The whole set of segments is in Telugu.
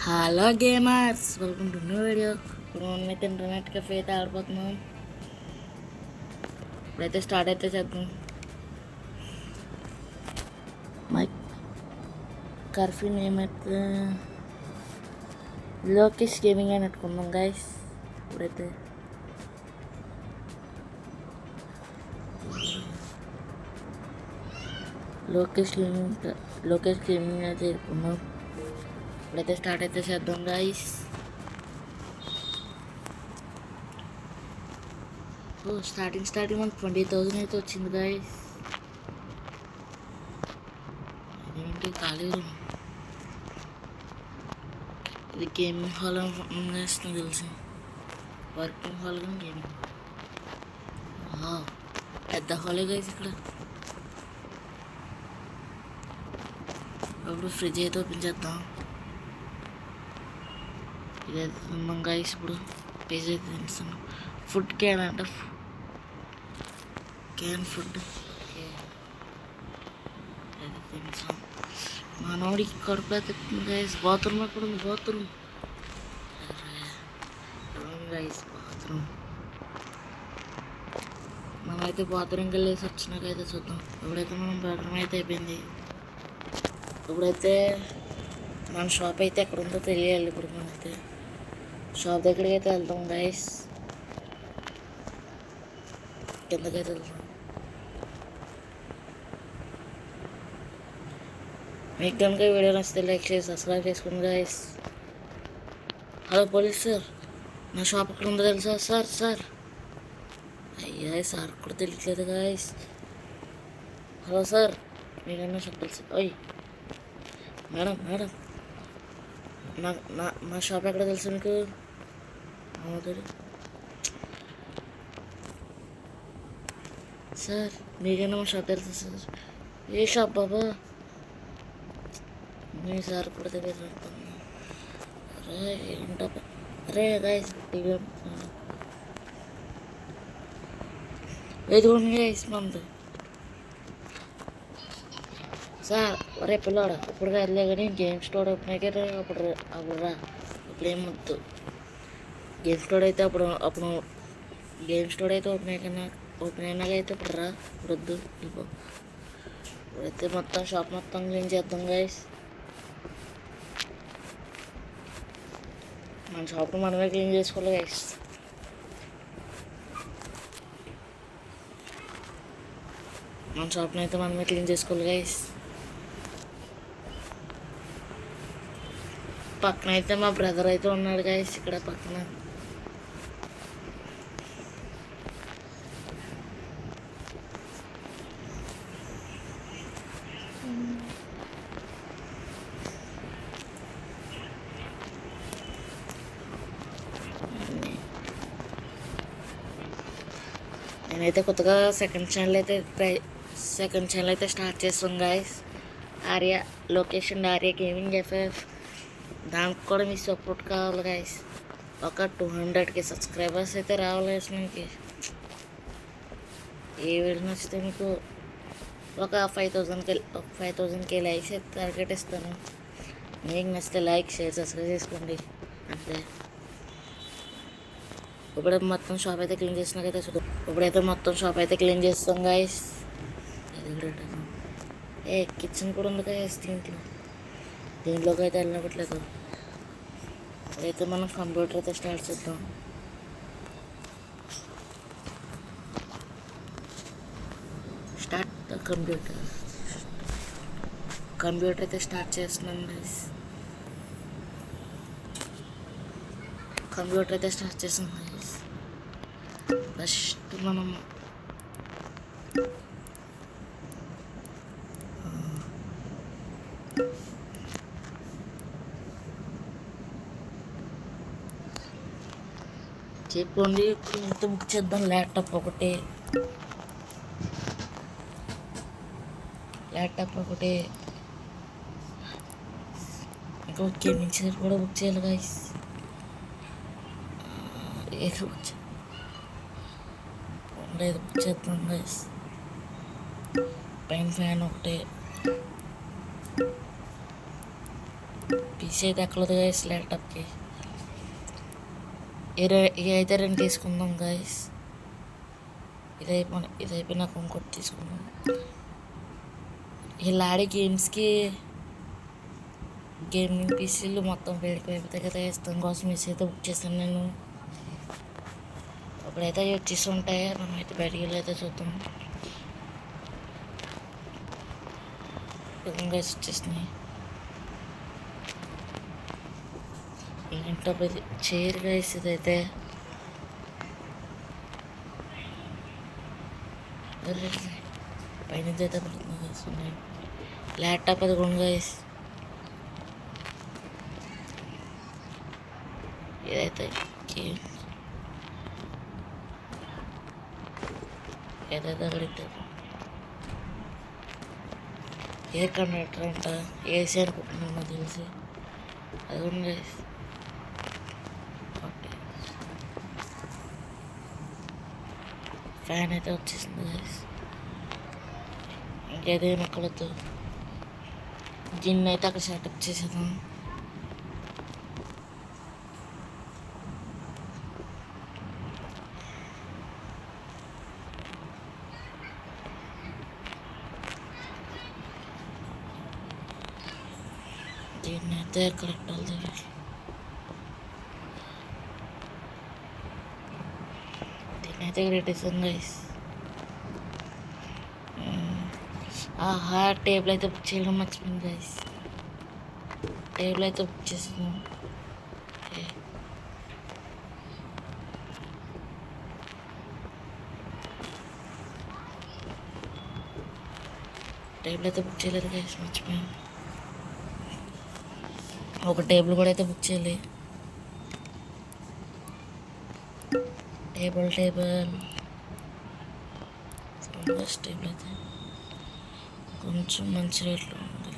Hello gamers, welcome to new video. ఇప్పుడు మనమైతే ఇంటర్నెట్ కెఫే అయితే ఆడిపోతున్నాం. ఇప్పుడైతే స్టార్ట్ అయితే చేద్దాం. మై కర్ఫ్యూ నేమ్ అయితే లోకేష్ గేమింగ్ అని పెట్టుకుందాం గైస్. ఇప్పుడైతే లోకేష్ గేమింగ్ అయితే పెట్టుకుందాం. ఇప్పుడైతే స్టార్ట్ అయితే చేద్దాం గైస్. స్టార్టింగ్ మనకు 20,000 అయితే వచ్చింది గైస్. ఏంటి ఖాళీ రూమ్, ఇది గేమింగ్ హాల్ వేస్తుంది తెలుసు. వర్కింగ్ హాల్ కానీ గేమింగ్ పెద్ద హాలే గైస్. ఇక్కడ ఇప్పుడు ఫ్రిడ్జ్ అయితే ఓపెన్ చేద్దాం. ఇదైతే తిన్నాం గైస్. ఇప్పుడు పేజ్ అయితే తింటున్నాం. ఫుడ్ క్యాన్ అంట, క్యాన్ ఫుడ్ అయితే తింటాం. మనోడికి కడుపు అయితే గైస్. బాత్రూమ్ ఎక్కడ ఉంది? Bathroom guys, bathroom. మనమైతే బాత్రూమ్కి వెళ్ళేసి వచ్చినాకైతే చూద్దాం. ఇప్పుడైతే మనం బెడ్రూమ్ అయితే అయిపోయింది. ఇప్పుడైతే మన షాప్ అయితే ఎక్కడ ఉందో తెలియాలి. ఇప్పుడు మనైతే షాప్ దగ్గరికి అయితే వెళ్తాం గైస్. కిందకైతే వెళ్తాం. మీకు కనుక వీడియో నచ్చితే లైక్ చేసి సబ్స్క్రైబ్ చేసుకోండి గైస్. హలో పోలీస్ సార్, నా షాప్ ఎక్కడ ఉందో తెలుసా? సార్ అయ్యా, సార్ కూడా తెలియట్లేదు గైస్. హలో సార్, మీకన్నా షాప్ తెలుసు? ఓయ్ మేడం, నా షాప్ ఎక్కడ తెలుసు మీకు? సార్ మీకైనా మా షాప్ తెలుసు సార్. ఏ షాప్ బాబా? మీ సార్ కూడా తెలియదు. అరే ఏంటో, అరే గైస్ ఎదుగుంది గైస్ మంది. సార్ రే పిల్లాడు, ఇప్పుడు వెళ్ళే కానీ గేమ్ స్టోర్ ఓపెన్ అయితే అప్పుడు రా. ఇప్పుడు ఏమొద్దు. గేమ్ స్టోర్ అయితే అప్పుడు గేమ్ స్టోర్ అయితే ఓపెన్ అయినాక అయితే ఇప్పుడు రా. ఇప్పుడు వద్దు. ఇప్పుడైతే మొత్తం షాప్ మొత్తం క్లీన్ చేద్దాం గైస్. మన షాప్ని మనమే క్లీన్ చేసుకోవాలి గైస్. మన షాప్ని అయితే మనమే క్లీన్ చేసుకోవాలి గైస్. పక్కన అయితే మా బ్రదర్ అయితే ఉన్నాడు గైస్. ఇక్కడ పక్కన నేనైతే కొత్తగా సెకండ్ ఛానల్ అయితే స్టార్ట్ చేస్తాం guys. Location Arya gaming FF. దానికి కూడా మీ సపోర్ట్ కావాలి గైస్. ఒక 200K సబ్స్క్రైబర్స్ అయితే రావాలి గైస్. మనకి ఏ వీడియో నచ్చితే మీకు ఒక 5,000K లైక్స్ అయితే టార్గెట్ ఇస్తాను. మీకు నచ్చితే లైక్, షేర్, సబ్స్క్రైబ్ చేసుకోండి అంతే. ఇప్పుడైతే మొత్తం షాప్ అయితే క్లీన్ చేసినాకైతే చూద్దాం. ఇప్పుడైతే మొత్తం షాప్ అయితే క్లీన్ చేస్తాం గైస్. కిచెన్ కూడా ఉంది గైస్. దీంట్లోకి అయితే వెళ్ళినట్లేదు. అయితే మనం కంప్యూటర్ అయితే స్టార్ట్ చేద్దాం. స్టార్ట్ ద కంప్యూటర్ అయితే స్టార్ట్ చేస్తున్నాం గైస్. కంప్యూటర్ అయితే స్టార్ట్ చేసాం గైస్. ఫస్ట్ మనం చెప్పండి. ఇప్పుడు ఎంత బుక్ చేద్దాం? ల్యాప్టాప్ ఒకటి ఇంకా గేమింగ్ చైర్ కూడా బుక్ చేయాలి గైస్. ఏదో బుక్ చేద్దాం గైస్. పైన ఫ్యాన్ ఒకటి, పీసీ అయితే ఎక్కలేదు గైస్ ల్యాప్టాప్కి. ఇవి అయితే 2 తీసుకుందాం గైస్. ఇది అయిపోయినాక ఇంకోటి తీసుకుందాం. ఇలా ఆడే గేమ్స్కి గేమింగ్ పీసీలు మొత్తం వేడిపోయిపోతాయి కదా. దాని కోసం పీసీ అయితే బుక్ చేశాను నేను. అప్పుడైతే అవి వచ్చేసి ఉంటాయి. మనమైతే బయటికి వెళ్ళి అయితే చూద్దాం. గైస్ వచ్చేసినాయి. ఏంటో ఇది చైర్ గైస్. ఇదైతే పైన అయితే పడుతుంది గైస్. ఉన్నాయి ల్యాప్టాప్ అది కొను గైస్. ఇదైతే ఏదైతే అడిగితే ఏ కండక్టర్ అంట ఏసీ అనుకుంటున్నాను నాకు తెలిసి. అది కూడా గైస్. ఓకే ఫ్యాన్ అయితే వచ్చేసింది గైస్. ఇంకేదేం ఎక్కడొద్దు. దీన్ని అయితే అక్కడ సెటప్ చేసేద్దాం. దీన్ని అయితే కరెక్ట్ అవుతుంది. దీన్ని అయితే గ్రేటేసాను గైస్. ఆహా టేబుల్ అయితే బుక్ చేయడం మర్చిపోయింది గైస్. టేబుల్ అయితే బుక్ చేసాను. టేబుల్ అయితే బుక్ చేయలేదు గైస్, మర్చిపోయాను. ఒక టేబుల్ కూడా అయితే బుక్ చేయాలి. టేబుల్ టేబుల్ అయితే కొంచెం మంచి రేట్లో ఉంది.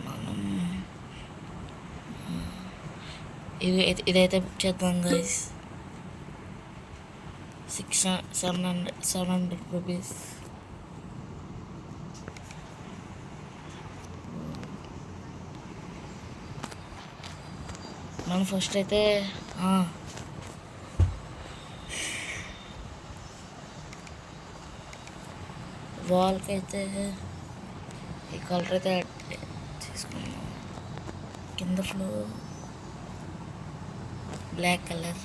మనం ఇదైతే బుక్ చేద్దాం గైస్. 700 రూపీస్. మనం ఫస్ట్ అయితే వాల్కి అయితే ఈ కలర్ అయితే తీసుకున్నాం. కింద ఫ్లోర్ బ్లాక్ కలర్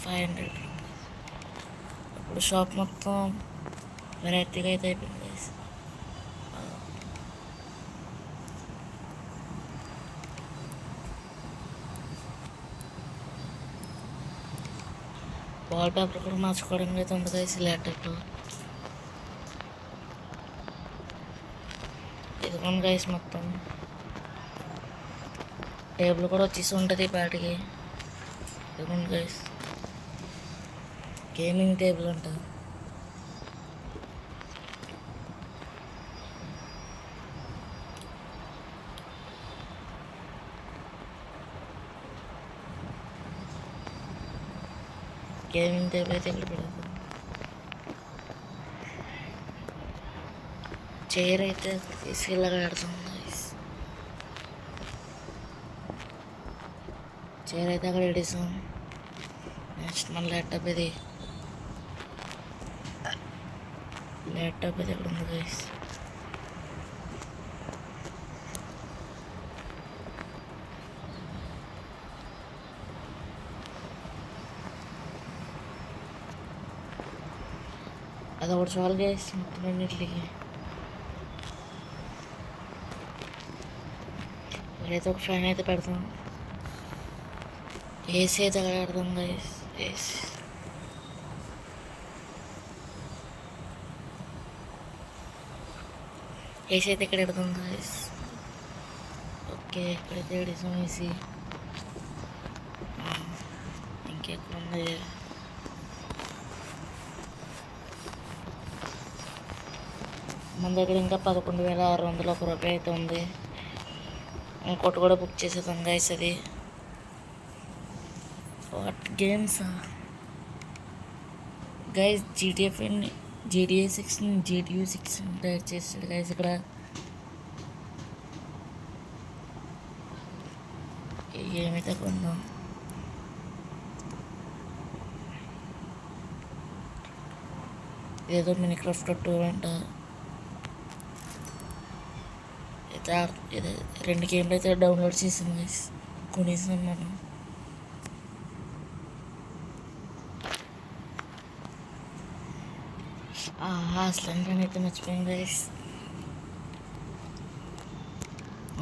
500 రూపీస్. ఇప్పుడు షాప్ మొత్తం వెరైటీగా అయితే అయిపోయింది. వాల్ పేపర్ కూడా మార్చుకోవడానికి అయితే ఉంటుంది గైస్ ల్యాప్టాప్లో. ఇదిగోండి గైస్ మొత్తం. టేబుల్ కూడా వచ్చేసి ఉంటుంది బయటికి. ఇదిగోండి గైస్ గేమింగ్ టేబుల్ అంట. గేమింగ్ టేబుల్ అయితే ఇక్కడ పెడతాం. చైర్ అయితే తీసుకెళ్ళగా పెడతాం గైస్. చైర్ అయితే అక్కడ పెడేసాం. నెక్స్ట్ మన ల్యాప్టాప్ ఇది ఎక్కడ ఉంది గైస్. అది ఒకటి చాలు గైస్ మొత్తం అన్నిటికి. ఇక్కడైతే ఒక ఫ్యాన్ అయితే పెడతాం. ఏసీ అయితే అక్కడ పెడతాం గైస్. ఏసీ అయితే ఇక్కడ పెడతాం గైస్. ఓకే ఇక్కడైతే పెడతాం ఏసీ. ఇంకెక్కడ ఉంది? మన దగ్గర ఇంకా 11,601 రూపాయలు అయితే ఉంది. ఇంకోటి కూడా బుక్ చేసేద్దాం గైస్. అది వాట్ గేమ్స్ గైస్. GTA 6 తయారు చేసాడు గైస్ ఇక్కడ. ఈ గేమ్ అయితే కొందాం. ఏదో మినిక్రాఫ్ట్ 2 అంట. ఇది 2 గేమ్లు అయితే డౌన్లోడ్ చేసాం గైస్, కొనేసాం మనం. అసలు అయితే మర్చిపోయాం గైస్.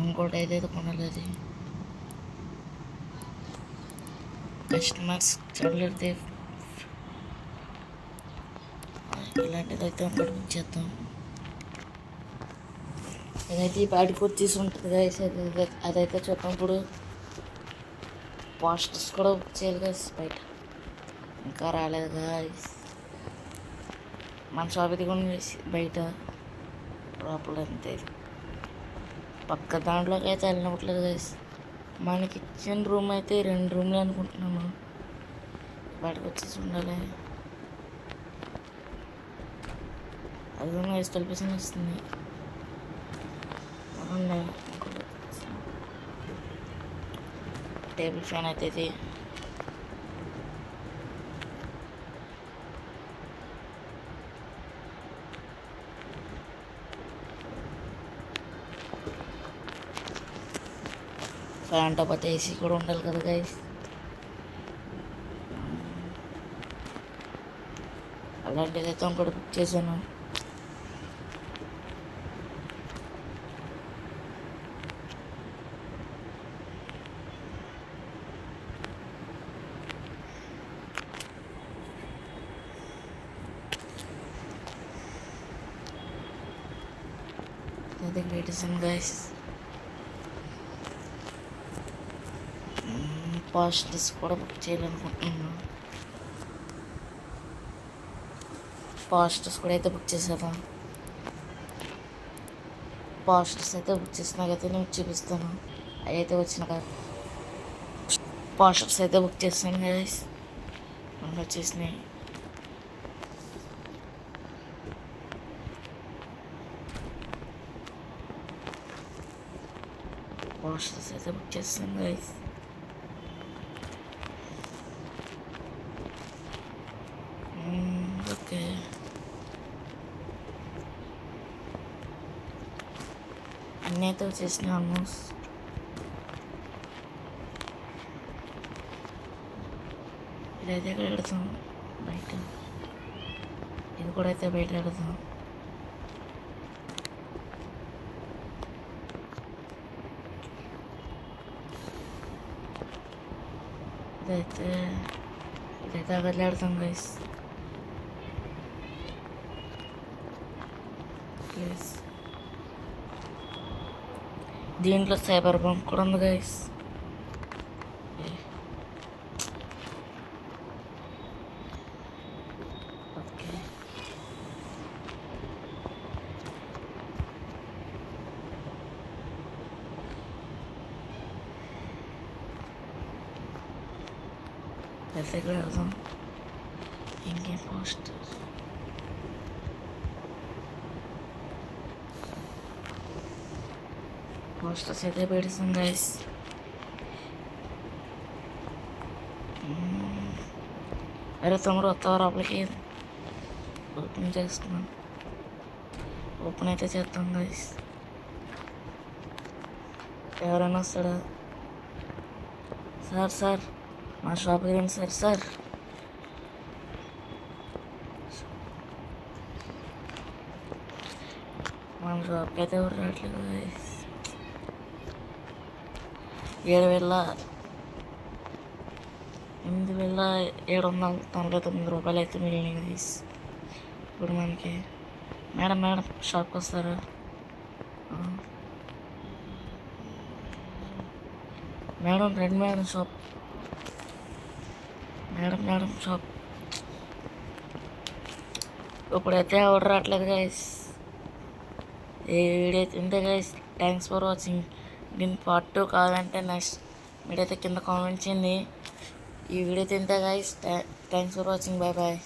ఇంకోటి ఏదైతే కొనలేదు, కస్టమర్స్ చూడలేదు. ఇలాంటిది అయితే ఇంకోటి బుక్ చేద్దాం. ఇదైతే ఈ పాటికి వచ్చేసి ఉంటుంది గైస్. అదైతే చెప్పినప్పుడు పోస్టర్స్ కూడా బుక్ చేయాలి గైస్. బయట ఇంకా రాలేదు గైస్. మన షాప్ ఇది కూడా బయట లోపల అంతే. పక్క దాంట్లోకి అయితే వెళ్ళినట్లేదు గైస్. మనకి ఇచ్చిన రూమ్ అయితే 2 రూమ్లు అనుకుంటున్నాము. బయటకు వచ్చేసి ఉండాలి. అది కూడా గైస్ తొలిపేసి వస్తుంది. టేబుల్ ఫ్యాన్ అయితే ఇది. ఫ్యాన్ టాప్ అయితే ఏసీ కూడా ఉండాలి కదా గైస్. అలాంటిది అయితే ఇంకోటి బుక్ చేశాను. అదే గ్రేటెస్ట్ గైస్. పోస్టర్స్ కూడా బుక్ చేయాలనుకుంటున్నాను. పోస్టర్స్ కూడా అయితే బుక్ చేశాను. పోస్టర్స్ అయితే బుక్ చేసినాకైతే నేను చూపిస్తాను. అవి అయితే వచ్చినాక పోస్టర్స్ అయితే బుక్ చేస్తాను గైస్. మనకు వచ్చేసినాయి. పోస్టర్స్ అయితే బుక్ చేస్తాను గైస్. ఓకే, అన్నీ అయితే వచ్చేసినాయి ఆల్మోస్ట్. ఇదైతే ఇక్కడ పెడతాం బయట. ఇది కూడా అయితే బయట పెడతాం. ఇదైతే అక్కడ పెడతాం గైస్. ప్లీజ్. దీంట్లో సైబర్ బంక్ కూడా ఉంది గైస్. ఓకే, ఇక్కడ వెళ్దాం. ఇంకేం పోస్టర్ పోస్టర్స్ అయితే పెడతాం గైస్. అరే తమ్ముడు వస్తావా లోపలికి? ఓపెన్ చేస్తున్నాను. ఓపెన్ అయితే చేస్తాం గైస్. ఎవరైనా వస్తాడా? సార్ మా షాప్కి రండి సార్. మన షాప్కి అయితే ఎవరు రావట్లేదు గైస్. 8,799 రూపాయలు అయితే మిగిలినాయి గైస్. ఇప్పుడు మనకి మేడం షాప్కి వస్తారా? మేడం రండి మేడం షాప్. Madam shop. ఇప్పుడైతే ఆర్డర్ రావట్లేదు గైస్. ఈ వీడియో అయితే ఇంతే గైస్. Thanks for watching. దీని పార్ట్ 2 కావాలంటే నెక్స్ట్ మీరైతే కింద కామెంట్ చేయండి. ఈ వీడియో అయితే ఇంతే guys. Thanks for watching. Bye.